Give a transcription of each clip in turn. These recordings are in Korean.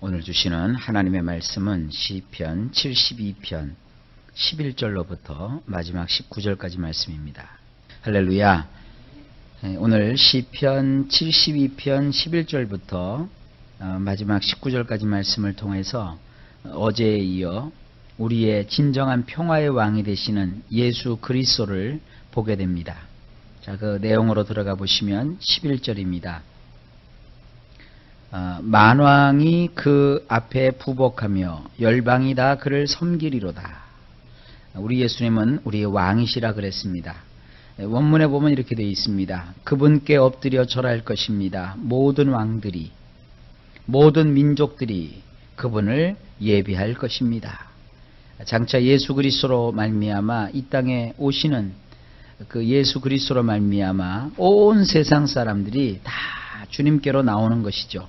오늘 주시는 하나님의 말씀은 시편 72편 11절로부터 마지막 19절까지 말씀입니다. 할렐루야. 오늘 시편 72편 11절부터 마지막 19절까지 말씀을 통해서 어제에 이어 우리의 진정한 평화의 왕이 되시는 예수 그리스도를 보게 됩니다. 자, 그 내용으로 들어가 보시면 11절입니다. 만왕이 그 앞에 부복하며 열방이 다 그를 섬기리로다. 우리 예수님은 우리의 왕이시라 그랬습니다. 원문에 보면 이렇게 되어 있습니다. 그분께 엎드려 절할 것입니다. 모든 왕들이, 모든 민족들이 그분을 예배할 것입니다. 장차 예수 그리스도로 말미암아 이 땅에 오시는 그 예수 그리스도로 말미암아 온 세상 사람들이 다 주님께로 나오는 것이죠.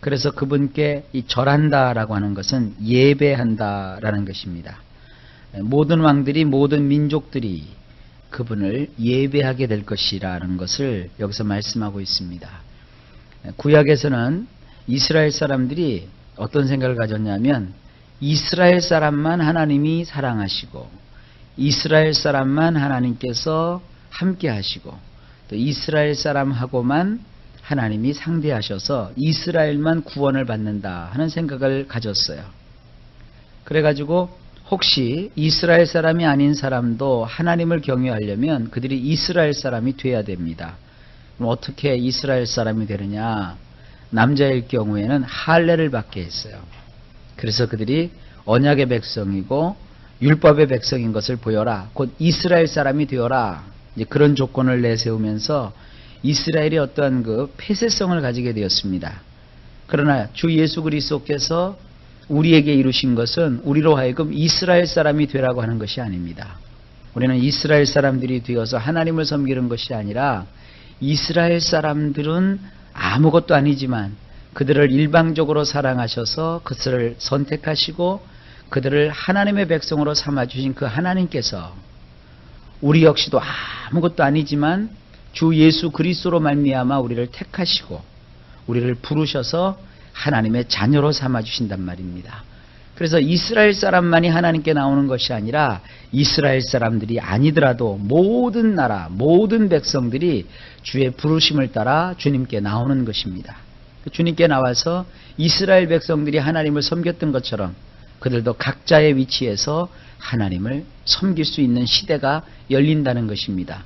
그래서 그분께 이 절한다라고 하는 것은 예배한다라는 것입니다. 모든 왕들이, 모든 민족들이 그분을 예배하게 될 것이라는 것을 여기서 말씀하고 있습니다. 구약에서는 이스라엘 사람들이 어떤 생각을 가졌냐면 이스라엘 사람만 하나님이 사랑하시고 이스라엘 사람만 하나님께서 함께 하시고 또 이스라엘 사람하고만 하나님이 상대하셔서 이스라엘만 구원을 받는다 하는 생각을 가졌어요. 그래가지고 혹시 이스라엘 사람이 아닌 사람도 하나님을 경외하려면 그들이 이스라엘 사람이 돼야 됩니다. 그럼 어떻게 이스라엘 사람이 되느냐? 남자일 경우에는 할례를 받게 했어요. 그래서 그들이 언약의 백성이고 율법의 백성인 것을 보여라. 곧 이스라엘 사람이 되어라. 이제 그런 조건을 내세우면서 이스라엘이 어떠한 그 폐쇄성을 가지게 되었습니다. 그러나 주 예수 그리스도께서 우리에게 이루신 것은 우리로 하여금 이스라엘 사람이 되라고 하는 것이 아닙니다. 우리는 이스라엘 사람들이 되어서 하나님을 섬기는 것이 아니라 이스라엘 사람들은 아무것도 아니지만 그들을 일방적으로 사랑하셔서 그들을 선택하시고 그들을 하나님의 백성으로 삼아주신 그 하나님께서 우리 역시도 아무것도 아니지만 주 예수 그리스도로 말미암아 우리를 택하시고 우리를 부르셔서 하나님의 자녀로 삼아주신단 말입니다. 그래서 이스라엘 사람만이 하나님께 나오는 것이 아니라 이스라엘 사람들이 아니더라도 모든 나라, 모든 백성들이 주의 부르심을 따라 주님께 나오는 것입니다. 주님께 나와서 이스라엘 백성들이 하나님을 섬겼던 것처럼 그들도 각자의 위치에서 하나님을 섬길 수 있는 시대가 열린다는 것입니다.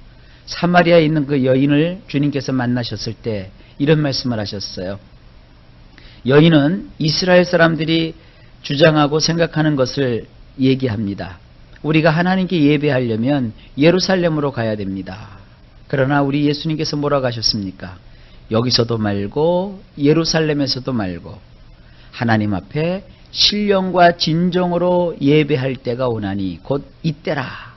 사마리아에 있는 그 여인을 주님께서 만나셨을 때 이런 말씀을 하셨어요. 여인은 이스라엘 사람들이 주장하고 생각하는 것을 얘기합니다. 우리가 하나님께 예배하려면 예루살렘으로 가야 됩니다. 그러나 우리 예수님께서 뭐라고 하셨습니까? 여기서도 말고 예루살렘에서도 말고 하나님 앞에 신령과 진정으로 예배할 때가 오나니 곧 이때라.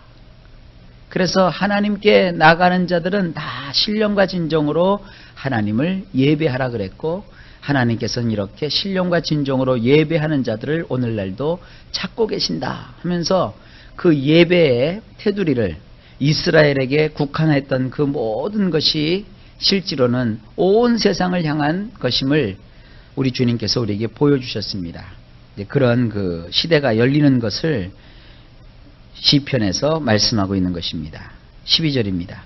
그래서 하나님께 나가는 자들은 다 신령과 진정으로 하나님을 예배하라 그랬고 하나님께서는 이렇게 신령과 진정으로 예배하는 자들을 오늘날도 찾고 계신다 하면서 그 예배의 테두리를 이스라엘에게 국한했던 그 모든 것이 실제로는 온 세상을 향한 것임을 우리 주님께서 우리에게 보여주셨습니다. 그런 그 시대가 열리는 것을 시편에서 말씀하고 있는 것입니다. 12절입니다.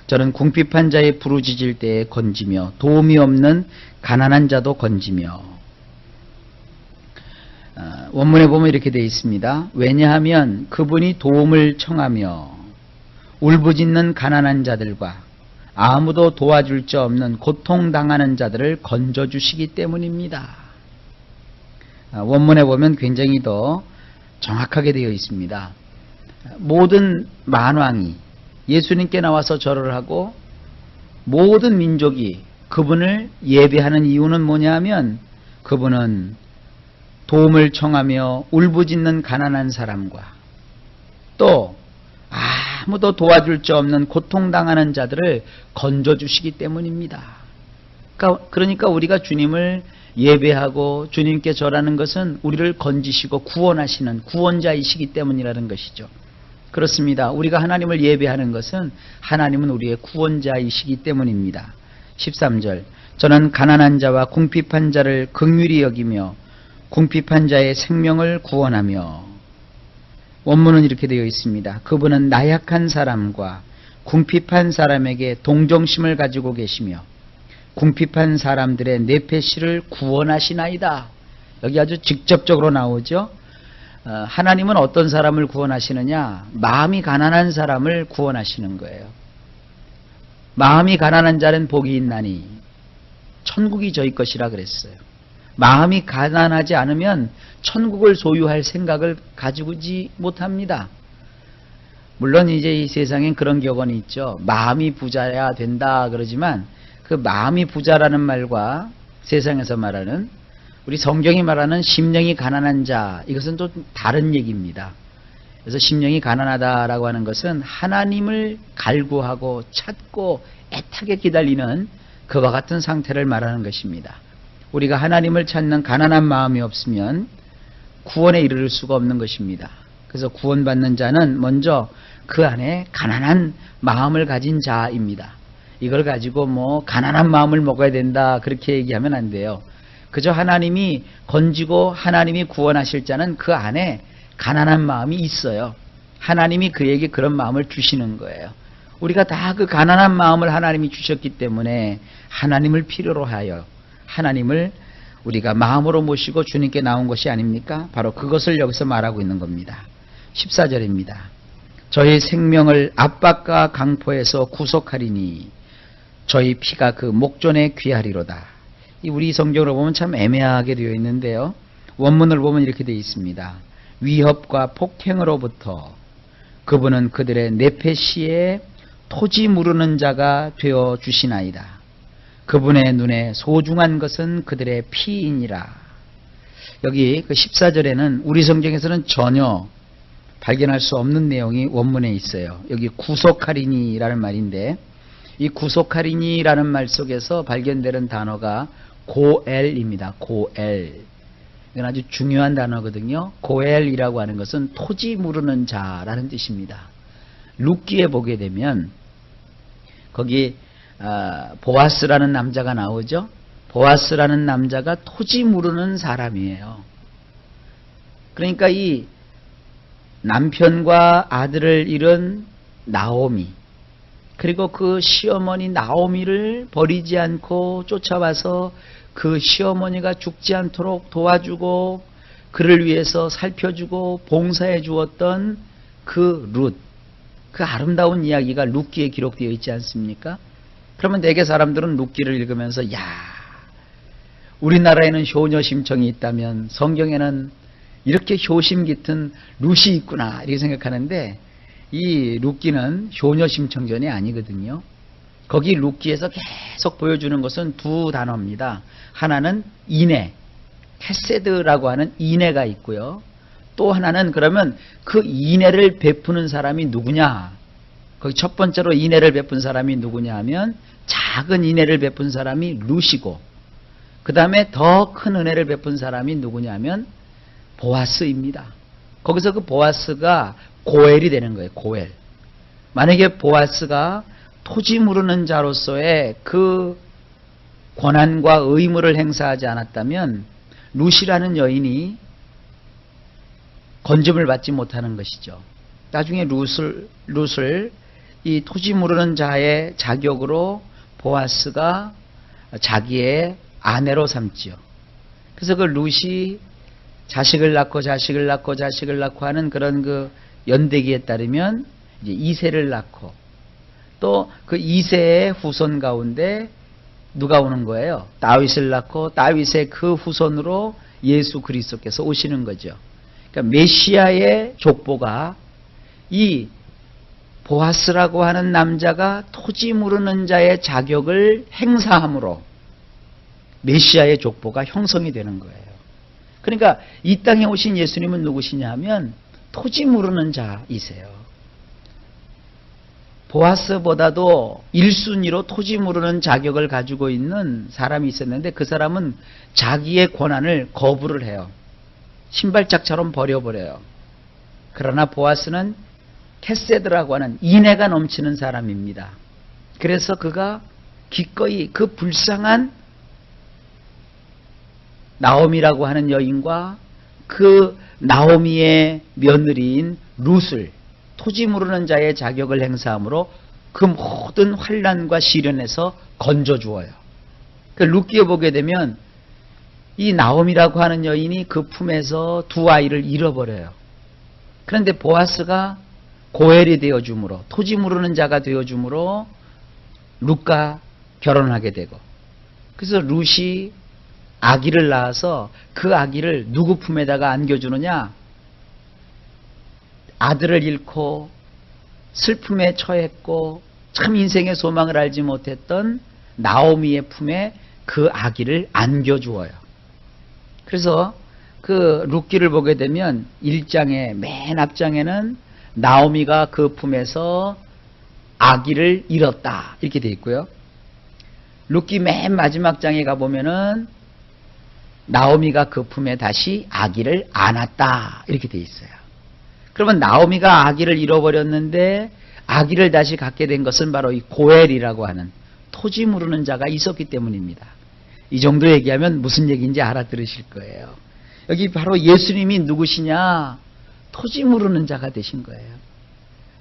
저는 궁핍한 자의 부르짖을 때에 건지며 도움이 없는 가난한 자도 건지며. 원문에 보면 이렇게 되어 있습니다. 왜냐하면 그분이 도움을 청하며 울부짖는 가난한 자들과 아무도 도와줄 자 없는 고통당하는 자들을 건져주시기 때문입니다. 원문에 보면 굉장히 더 정확하게 되어 있습니다. 모든 만왕이 예수님께 나와서 절을 하고 모든 민족이 그분을 예배하는 이유는 뭐냐면 그분은 도움을 청하며 울부짖는 가난한 사람과 또 아무도 도와줄 자 없는 고통당하는 자들을 건져주시기 때문입니다. 그러니까 우리가 주님을 예배하고 주님께 절하는 것은 우리를 건지시고 구원하시는 구원자이시기 때문이라는 것이죠. 그렇습니다. 우리가 하나님을 예배하는 것은 하나님은 우리의 구원자이시기 때문입니다. 13절 저는 가난한 자와 궁핍한 자를 긍휼히 여기며 궁핍한 자의 생명을 구원하며, 원문은 이렇게 되어 있습니다. 그분은 나약한 사람과 궁핍한 사람에게 동정심을 가지고 계시며 궁핍한 사람들의 뇌폐실을 구원하시나이다. 여기 아주 직접적으로 나오죠. 하나님은 어떤 사람을 구원하시느냐? 마음이 가난한 사람을 구원하시는 거예요. 마음이 가난한 자는 복이 있나니 천국이 저희 것이라 그랬어요. 마음이 가난하지 않으면 천국을 소유할 생각을 가지고지 못합니다. 물론 이제 이 세상엔 그런 격언이 있죠. 마음이 부자야 된다 그러지만 그 마음이 부자라는 말과 세상에서 말하는, 우리 성경이 말하는 심령이 가난한 자, 이것은 또 다른 얘기입니다. 그래서 심령이 가난하다라고 하는 것은 하나님을 갈구하고 찾고 애타게 기다리는 그와 같은 상태를 말하는 것입니다. 우리가 하나님을 찾는 가난한 마음이 없으면 구원에 이르를 수가 없는 것입니다. 그래서 구원받는 자는 먼저 그 안에 가난한 마음을 가진 자입니다. 이걸 가지고 뭐 가난한 마음을 먹어야 된다 그렇게 얘기하면 안 돼요. 그저 하나님이 건지고 하나님이 구원하실 자는 그 안에 가난한 마음이 있어요. 하나님이 그에게 그런 마음을 주시는 거예요. 우리가 다 그 가난한 마음을 하나님이 주셨기 때문에 하나님을 필요로 하여 하나님을 우리가 마음으로 모시고 주님께 나온 것이 아닙니까? 바로 그것을 여기서 말하고 있는 겁니다. 14절입니다. 저희 생명을 압박과 강포에서 구속하리니 저희 피가 그 목전에 귀하리로다. 이 우리 성경으로 보면 참 애매하게 되어 있는데요. 원문을 보면 이렇게 되어 있습니다. 위협과 폭행으로부터 그분은 그들의 뇌폐시에 토지 무르는 자가 되어 주시나이다. 그분의 눈에 소중한 것은 그들의 피이니라. 여기 그 14절에는 우리 성경에서는 전혀 발견할 수 없는 내용이 원문에 있어요. 여기 구속하리니라는 말인데, 이 구속하리니라는 말 속에서 발견되는 단어가 고엘입니다. 고엘. 이건 아주 중요한 단어거든요. 고엘이라고 하는 것은 토지 무르는 자라는 뜻입니다. 룻기에 보게 되면 거기 보아스라는 남자가 나오죠. 보아스라는 남자가 토지 무르는 사람이에요. 그러니까 이 남편과 아들을 잃은 나오미, 그리고 그 시어머니 나오미를 버리지 않고 쫓아와서 그 시어머니가 죽지 않도록 도와주고 그를 위해서 살펴주고 봉사해 주었던 그 룻, 그 아름다운 이야기가 룻기에 기록되어 있지 않습니까? 그러면 대개 사람들은 룻기를 읽으면서 야, 우리나라에는 효녀 심청이 있다면 성경에는 이렇게 효심 깃은 룻이 있구나 이렇게 생각하는데, 이 룻기는 효녀 심청전이 아니거든요. 거기 룻기에서 계속 보여주는 것은 두 단어입니다. 하나는 인애, 헤세드라고 하는 인애가 있고요. 또 하나는 그러면 그 인애를 베푸는 사람이 누구냐? 거기 첫 번째로 인애를 베푼 사람이 누구냐 하면 작은 인애를 베푼 사람이 룻이고, 그 다음에 더 큰 은혜를 베푼 사람이 누구냐 하면 보아스입니다. 거기서 그 보아스가 고엘이 되는 거예요. 고엘. 만약에 보아스가 토지 무르는 자로서의 그 권한과 의무를 행사하지 않았다면 룻이라는 여인이 건짐을 받지 못하는 것이죠. 나중에 룻을 이 토지 무르는 자의 자격으로 보아스가 자기의 아내로 삼지요. 그래서 그 룻이 자식을 낳고 자식을 낳고 자식을 낳고 하는 그런 그 연대기에 따르면 이제 이세를 낳고, 또 그 이세의 후손 가운데 누가 오는 거예요? 다윗을 낳고 다윗의 그 후손으로 예수 그리스도께서 오시는 거죠. 그러니까 메시아의 족보가 이 보아스라고 하는 남자가 토지 무르는 자의 자격을 행사함으로 메시아의 족보가 형성이 되는 거예요. 그러니까 이 땅에 오신 예수님은 누구시냐 하면 토지 무르는 자이세요. 보아스보다도 1순위로 토지 무르는 자격을 가지고 있는 사람이 있었는데, 그 사람은 자기의 권한을 거부를 해요. 신발짝처럼 버려버려요. 그러나 보아스는 헤세드라고 하는 인애가 넘치는 사람입니다. 그래서 그가 기꺼이 그 불쌍한 나오미라고 하는 여인과 그 나오미의 며느리인 룻을 토지 무르는 자의 자격을 행사함으로 그 모든 환난과 시련에서 건져주어요. 그 룻기에 보게 되면 이 나오미라고 하는 여인이 그 품에서 두 아이를 잃어버려요. 그런데 보아스가 고엘이 되어줌으로, 토지 무르는 자가 되어줌으로 룻과 결혼하게 되고, 그래서 룻이 아기를 낳아서 그 아기를 누구 품에다가 안겨주느냐? 아들을 잃고 슬픔에 처했고 참 인생의 소망을 알지 못했던 나오미의 품에 그 아기를 안겨주어요. 그래서 그 룻기를 보게 되면 1장의 맨 앞장에는 나오미가 그 품에서 아기를 잃었다 이렇게 돼 있고요. 룻기 맨 마지막 장에 가보면은 나오미가 그 품에 다시 아기를 안았다 이렇게 돼 있어요. 그러면 나오미가 아기를 잃어버렸는데 아기를 다시 갖게 된 것은 바로 이 고엘이라고 하는 토지 무르는 자가 있었기 때문입니다. 이 정도 얘기하면 무슨 얘기인지 알아들으실 거예요. 여기 바로 예수님이 누구시냐? 토지 무르는 자가 되신 거예요.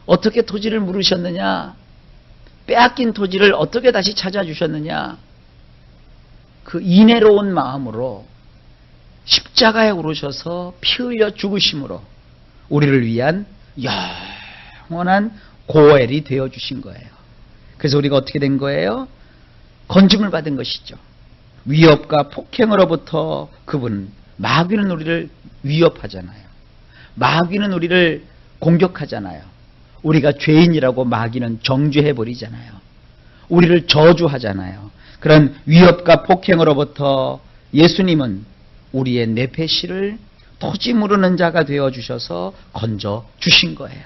어떻게 토지를 물으셨느냐? 빼앗긴 토지를 어떻게 다시 찾아주셨느냐? 그 인애로운 마음으로 십자가에 오르셔서 피 흘려 죽으심으로 우리를 위한 영원한 고엘이 되어주신 거예요. 그래서 우리가 어떻게 된 거예요? 건짐을 받은 것이죠. 위협과 폭행으로부터 그분, 마귀는 우리를 위협하잖아요. 마귀는 우리를 공격하잖아요. 우리가 죄인이라고 마귀는 정죄해버리잖아요. 우리를 저주하잖아요. 그런 위협과 폭행으로부터 예수님은 우리의 뇌폐실을 토지 무르는 자가 되어주셔서 건져주신 거예요.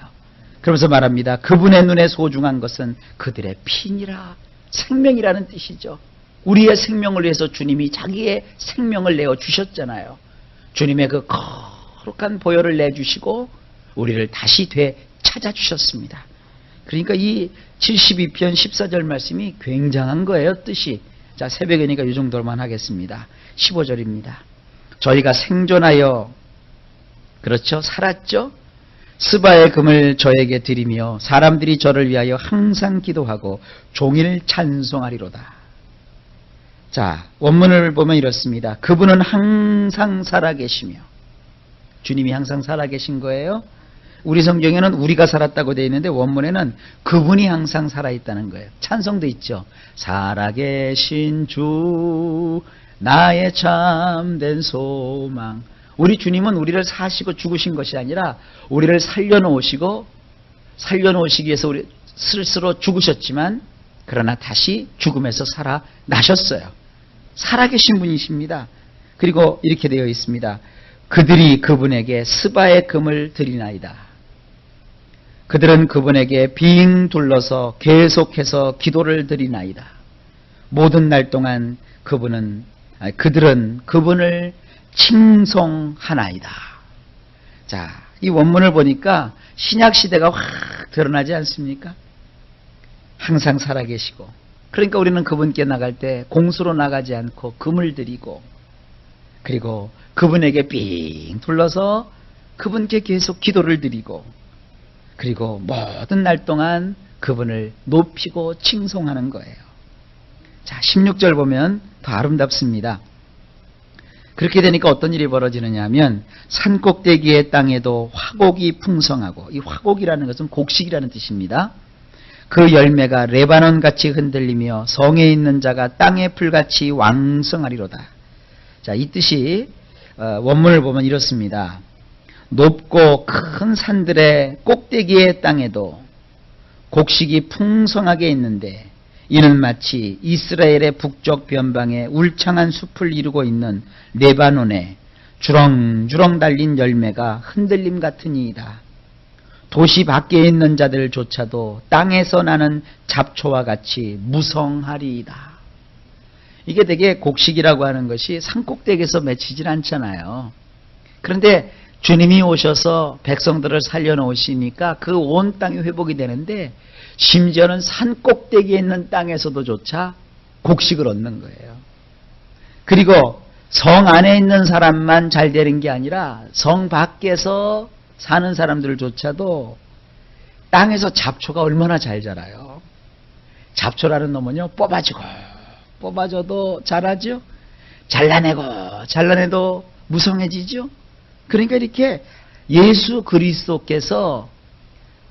그러면서 말합니다. 그분의 눈에 소중한 것은 그들의 피니라, 생명이라는 뜻이죠. 우리의 생명을 위해서 주님이 자기의 생명을 내어주셨잖아요. 주님의 그 거룩한 보혈을 내주시고 우리를 다시 되찾아주셨습니다. 그러니까 이 72편 14절 말씀이 굉장한 거예요, 뜻이. 자, 새벽이니까 이 정도로만 하겠습니다. 15절입니다. 저희가 생존하여, 그렇죠, 살았죠? 스바의 금을 저에게 드리며 사람들이 저를 위하여 항상 기도하고 종일 찬송하리로다. 자, 원문을 보면 이렇습니다. 그분은 항상 살아계시며, 주님이 항상 살아계신 거예요. 우리 성경에는 우리가 살았다고 되어 있는데 원문에는 그분이 항상 살아있다는 거예요. 찬송도 있죠. 살아계신 주 나의 참된 소망. 우리 주님은 우리를 사시고 죽으신 것이 아니라 우리를 살려놓으시기 위해서 우리 스스로 죽으셨지만 그러나 다시 죽음에서 살아나셨어요. 살아계신 분이십니다. 그리고 이렇게 되어 있습니다. 그들이 그분에게 스바의 금을 드리나이다. 그들은 그분에게 빙 둘러서 계속해서 기도를 드리나이다. 모든 날 동안 그들은 그분을 칭송하나이다. 자, 이 원문을 보니까 신약시대가 확 드러나지 않습니까? 항상 살아계시고, 그러니까 우리는 그분께 나갈 때 공수로 나가지 않고 금을 드리고, 그리고 그분에게 빙 둘러서 그분께 계속 기도를 드리고, 그리고 모든 날 동안 그분을 높이고 칭송하는 거예요. 자, 16절 보면 더 아름답습니다. 그렇게 되니까 어떤 일이 벌어지느냐 하면 산꼭대기의 땅에도 화곡이 풍성하고, 이 화곡이라는 것은 곡식이라는 뜻입니다. 그 열매가 레바논같이 흔들리며 성에 있는 자가 땅의 풀같이 왕성하리로다. 자, 이 뜻이 원문을 보면 이렇습니다. 높고 큰 산들의 꼭대기의 땅에도 곡식이 풍성하게 있는데 이는 마치 이스라엘의 북쪽 변방에 울창한 숲을 이루고 있는 레바논에 주렁주렁 달린 열매가 흔들림 같으니이다. 도시 밖에 있는 자들조차도 땅에서 나는 잡초와 같이 무성하리이다. 이게 되게 곡식이라고 하는 것이 산꼭대기에서 맺히질 않잖아요. 그런데 주님이 오셔서 백성들을 살려놓으시니까 그 온 땅이 회복이 되는데 심지어는 산꼭대기에 있는 땅에서도 조차 곡식을 얻는 거예요. 그리고 성 안에 있는 사람만 잘 되는 게 아니라 성 밖에서 사는 사람들조차도 땅에서 잡초가 얼마나 잘 자라요. 잡초라는 놈은요, 뽑아줘도 자라죠. 잘라내도 무성해지죠. 그러니까 이렇게 예수 그리스도께서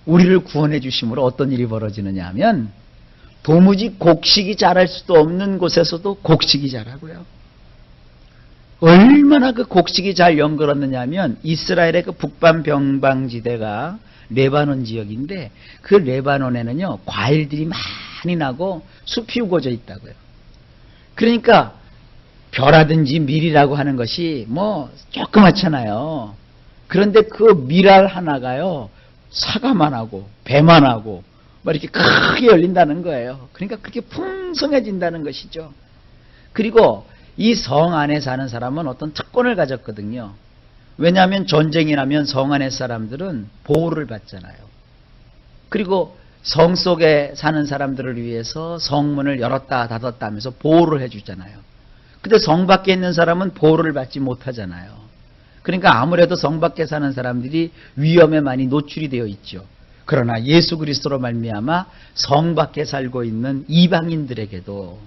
우리를 구원해 주심으로 어떤 일이 벌어지느냐 하면 도무지 곡식이 자랄 수도 없는 곳에서도 곡식이 자라고요. 얼마나 그 곡식이 잘 연결었느냐 하면 이스라엘의 그 북방 병방지대가 레바논 지역인데 그 레바논에는요 과일들이 많이 나고 숲이 우거져 있다고요. 그러니까 벼라든지 밀이라고 하는 것이 뭐 조그맣잖아요. 그런데 그 밀알 하나가요 사과만 하고 배만 하고 막 이렇게 크게 열린다는 거예요. 그러니까 그렇게 풍성해진다는 것이죠. 그리고 이 성 안에 사는 사람은 어떤 특권을 가졌거든요. 왜냐하면 전쟁이 나면 성 안의 사람들은 보호를 받잖아요. 그리고 성 속에 사는 사람들을 위해서 성문을 열었다 닫았다 하면서 보호를 해주잖아요. 근데 성 밖에 있는 사람은 보호를 받지 못하잖아요. 그러니까 아무래도 성 밖에 사는 사람들이 위험에 많이 노출이 되어 있죠. 그러나 예수 그리스도로 말미암아 성 밖에 살고 있는 이방인들에게도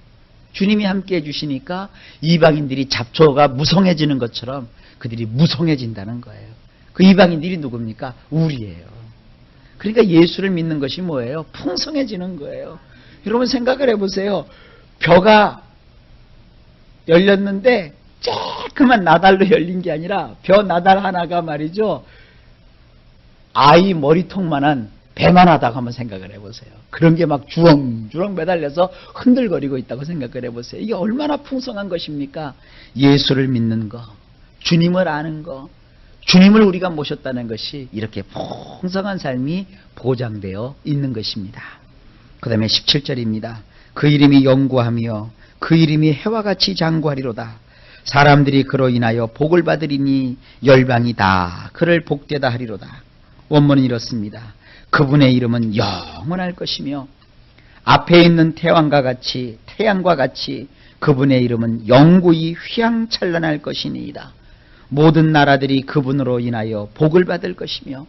주님이 함께 해주시니까 이방인들이 잡초가 무성해지는 것처럼 그들이 무성해진다는 거예요. 그 이방인들이 누굽니까? 우리예요. 그러니까 예수를 믿는 것이 뭐예요? 풍성해지는 거예요. 여러분 생각을 해보세요. 벼가 열렸는데 쬐끄만 나달로 열린 게 아니라 벼 나달 하나가 말이죠. 아이 머리통만한 배만하다고 한번 생각을 해보세요. 그런 게 막 주렁주렁 매달려서 흔들거리고 있다고 생각을 해보세요. 이게 얼마나 풍성한 것입니까? 예수를 믿는 거, 주님을 아는 거, 주님을 우리가 모셨다는 것이 이렇게 풍성한 삶이 보장되어 있는 것입니다. 그 다음에 17절입니다. 그 이름이 영구하며 그 이름이 해와 같이 장구하리로다. 사람들이 그로 인하여 복을 받으리니 열방이 다 그를 복되다 하리로다. 원문은 이렇습니다. 그분의 이름은 영원할 것이며 앞에 있는 태양과 같이 그분의 이름은 영구히 휘황찬란할 것이니이다. 모든 나라들이 그분으로 인하여 복을 받을 것이며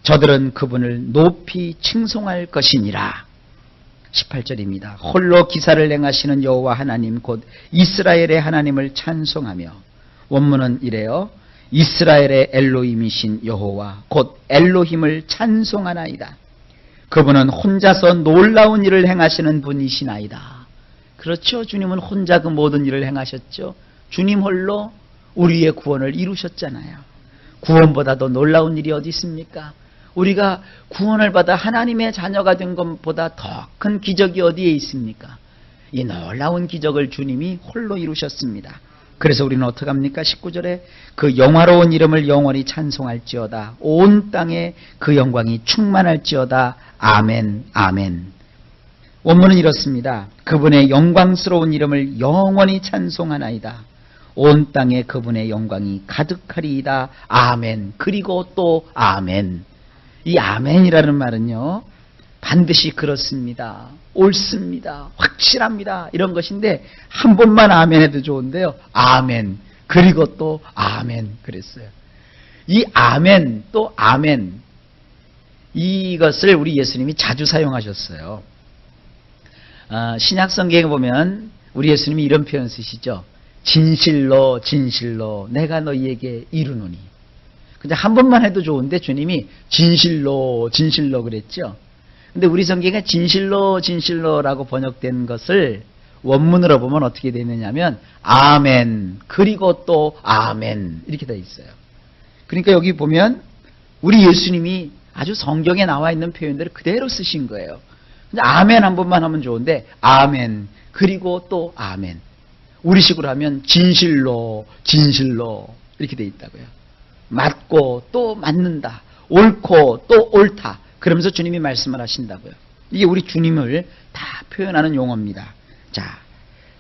저들은 그분을 높이 칭송할 것이니라. 18절입니다. 홀로 기사를 행하시는 여호와 하나님 곧 이스라엘의 하나님을 찬송하며 원문은 이래요. 이스라엘의 엘로힘이신 여호와 곧 엘로힘을 찬송하나이다. 그분은 혼자서 놀라운 일을 행하시는 분이시나이다. 그렇죠. 주님은 혼자 그 모든 일을 행하셨죠. 주님 홀로 우리의 구원을 이루셨잖아요. 구원보다 더 놀라운 일이 어디 있습니까? 우리가 구원을 받아 하나님의 자녀가 된 것보다 더 큰 기적이 어디에 있습니까? 이 놀라운 기적을 주님이 홀로 이루셨습니다. 그래서 우리는 어떻게 합니까? 19절에 그 영화로운 이름을 영원히 찬송할지어다. 온 땅에 그 영광이 충만할지어다. 아멘 아멘. 원문은 이렇습니다. 그분의 영광스러운 이름을 영원히 찬송하나이다. 온 땅에 그분의 영광이 가득하리이다. 아멘. 그리고 또 아멘. 이 아멘이라는 말은요 반드시 그렇습니다. 옳습니다. 확실합니다. 이런 것인데 한 번만 아멘 해도 좋은데요. 아멘. 그리고 또 아멘 그랬어요. 이 아멘 또 아멘 이것을 우리 예수님이 자주 사용하셨어요. 신약 성경에 보면 우리 예수님이 이런 표현 쓰시죠. 진실로 진실로 내가 너희에게 이르노니. 근데 한 번만 해도 좋은데 주님이 진실로 진실로 그랬죠. 근데 우리 성경에 진실로 진실로라고 번역된 것을 원문으로 보면 어떻게 되어 있느냐면 아멘 그리고 또 아멘 이렇게 되어 있어요. 그러니까 여기 보면 우리 예수님이 아주 성경에 나와 있는 표현들을 그대로 쓰신 거예요. 근데 아멘 한 번만 하면 좋은데 아멘 그리고 또 아멘. 우리식으로 하면 진실로 진실로 이렇게 되어 있다고요. 맞고 또 맞는다. 옳고 또 옳다. 그러면서 주님이 말씀을 하신다고요. 이게 우리 주님을 다 표현하는 용어입니다. 자,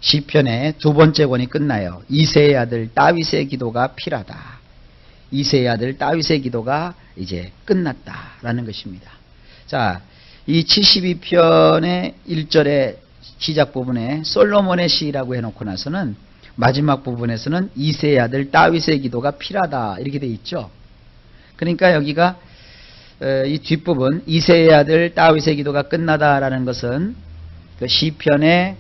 시편의 두 번째 권이 끝나요. 이새의 아들 다윗의 기도가 필하다. 이새의 아들 다윗의 기도가 이제 끝났다라는 것입니다. 자, 이 72편의 1절의 시작 부분에 솔로몬의 시라고 해놓고 나서는 마지막 부분에서는 이새의 아들 다윗의 기도가 필요하다 이렇게 돼 있죠. 그러니까 여기가 이 뒷부분 이새의 아들 다윗의 기도가 끝나다라는 것은 그 시편의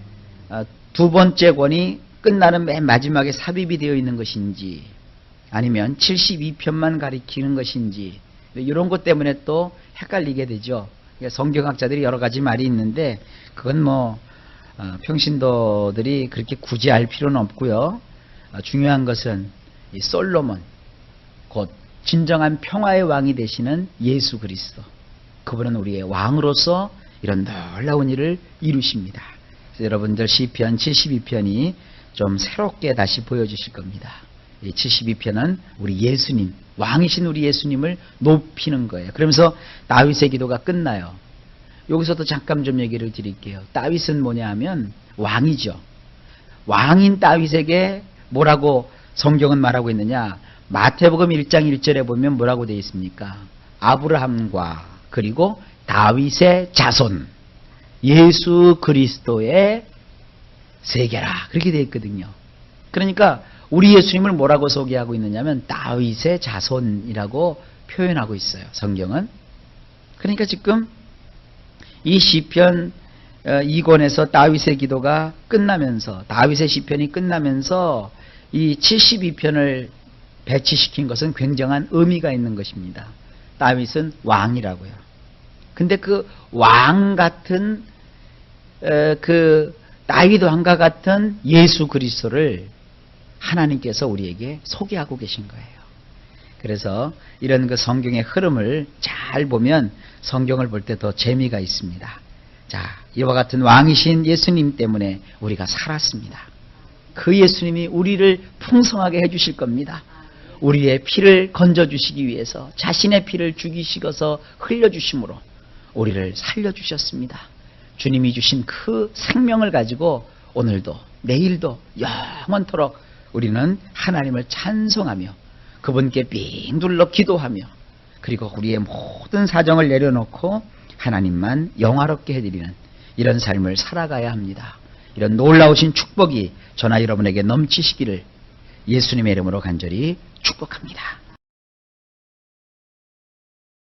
두 번째 권이 끝나는 맨 마지막에 삽입이 되어 있는 것인지 아니면 72편만 가리키는 것인지 이런 것 때문에 또 헷갈리게 되죠. 성경학자들이 여러 가지 말이 있는데 그건 뭐 평신도들이 그렇게 굳이 알 필요는 없고요. 중요한 것은 이 솔로몬 곧 진정한 평화의 왕이 되시는 예수 그리스도, 그분은 우리의 왕으로서 이런 놀라운 일을 이루십니다. 여러분들 시편 72편이 좀 새롭게 다시 보여주실 겁니다. 이 72편은 우리 예수님, 왕이신 우리 예수님을 높이는 거예요. 그러면서 다윗의 기도가 끝나요. 여기서도 잠깐 좀 얘기를 드릴게요. 다윗은 뭐냐 하면 왕이죠. 왕인 다윗에게 뭐라고 성경은 말하고 있느냐. 마태복음 1장 1절에 보면 뭐라고 되어 있습니까? 아브라함과 그리고 다윗의 자손 예수 그리스도의 세계라 그렇게 되어 있거든요. 그러니까 우리 예수님을 뭐라고 소개하고 있느냐면 다윗의 자손이라고 표현하고 있어요. 성경은. 그러니까 지금 이 시편 2권에서 다윗의 기도가 끝나면서 다윗의 시편이 끝나면서 이 72편을 배치시킨 것은 굉장한 의미가 있는 것입니다. 다윗은 왕이라고요. 근데 그 왕 같은 그 다윗 왕과 같은 예수 그리스도를 하나님께서 우리에게 소개하고 계신 거예요. 그래서 이런 그 성경의 흐름을 잘 보면 성경을 볼 때 더 재미가 있습니다. 자, 이와 같은 왕이신 예수님 때문에 우리가 살았습니다. 그 예수님이 우리를 풍성하게 해주실 겁니다. 우리의 피를 건져주시기 위해서 자신의 피를 죽이시고서 흘려주심으로 우리를 살려주셨습니다. 주님이 주신 그 생명을 가지고 오늘도 내일도 영원토록 우리는 하나님을 찬송하며 그분께 빙 둘러 기도하며 그리고 우리의 모든 사정을 내려놓고 하나님만 영화롭게 해드리는 이런 삶을 살아가야 합니다. 이런 놀라우신 축복이 저나 여러분에게 넘치시기를 예수님의 이름으로 간절히 축복합니다.